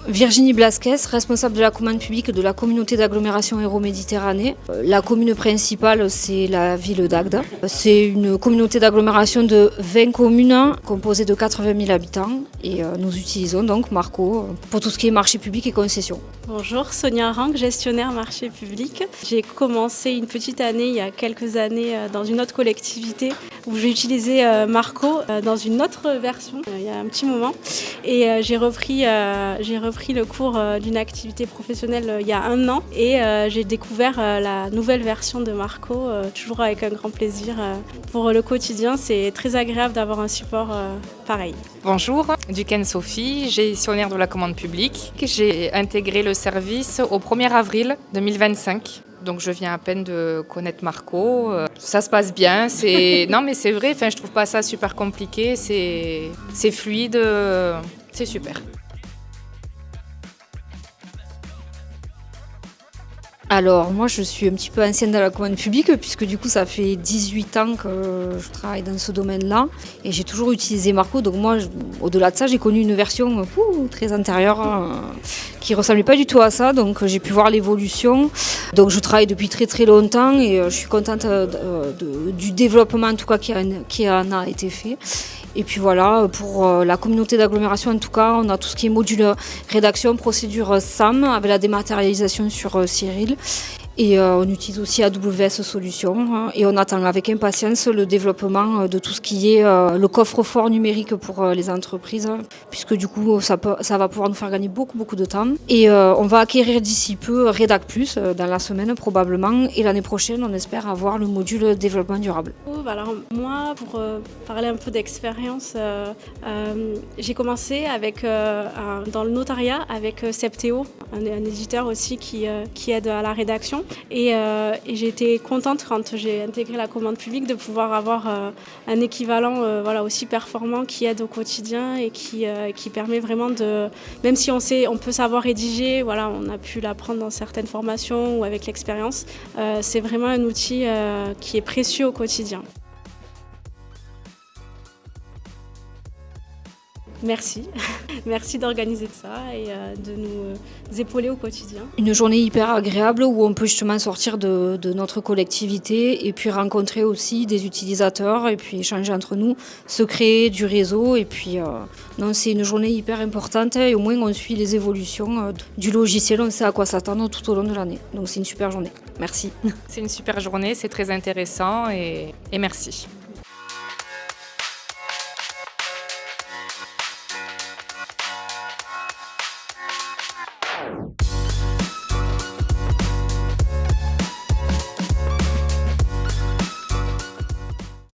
Virginie Blasquez, responsable de la commande publique de la communauté d'agglomération Hérault-Méditerranée. La commune principale, c'est la ville d'Agde. C'est une communauté d'agglomération de 20 communes composée de 80 000 habitants. Et nous utilisons donc Marco pour tout ce qui est marché public et concession. Bonjour, Sonia Rank, gestionnaire marché public. J'ai commencé une petite année, il y a quelques années, dans une autre collectivité où j'ai utilisé Marco dans une autre version, il y a un petit moment. Et j'ai repris le cours d'une activité professionnelle il y a 1 an et j'ai découvert la nouvelle version de Marco, toujours avec un grand plaisir. Pour le quotidien, c'est très agréable d'avoir un support pareil. Bonjour, Duquesne Sophie, gestionnaire de la commande publique. J'ai intégré le service au 1er avril 2025. Donc je viens à peine de connaître Marco. Ça se passe bien. Non mais c'est vrai, je trouve pas ça super compliqué. C'est fluide, c'est super. Alors moi je suis un petit peu ancienne dans la commande publique puisque du coup ça fait 18 ans que je travaille dans ce domaine-là et j'ai toujours utilisé Marco. Donc moi au-delà de ça j'ai connu une version très antérieure qui ressemblait pas du tout à ça, donc j'ai pu voir l'évolution. Donc je travaille depuis très très longtemps et je suis contente du développement en tout cas qui en a été fait. Et puis voilà, pour la communauté d'agglomération en tout cas, on a tout ce qui est module rédaction, procédure SAM avec la dématérialisation sur Cyril. Et on utilise aussi AWS Solutions et on attend avec impatience le développement de tout ce qui est le coffre-fort numérique pour les entreprises, puisque du coup ça va pouvoir nous faire gagner beaucoup de temps. Et on va acquérir d'ici peu Redac Plus dans la semaine probablement, et l'année prochaine on espère avoir le module développement durable. Alors moi, pour parler un peu d'expérience, j'ai commencé dans le notariat avec Septéo, un éditeur aussi qui aide à la rédaction. Et j'ai été contente quand j'ai intégré la commande publique de pouvoir avoir un équivalent aussi performant qui aide au quotidien et qui permet vraiment de, même si on peut savoir rédiger, on a pu l'apprendre dans certaines formations ou avec l'expérience, c'est vraiment un outil qui est précieux au quotidien. Merci. Merci d'organiser ça et de nous épauler au quotidien. Une journée hyper agréable où on peut justement sortir de notre collectivité et puis rencontrer aussi des utilisateurs et puis échanger entre nous, se créer du réseau. Et puis c'est une journée hyper importante et au moins on suit les évolutions du logiciel, on sait à quoi s'attendre tout au long de l'année. Donc c'est une super journée. Merci. C'est une super journée, c'est très intéressant et merci.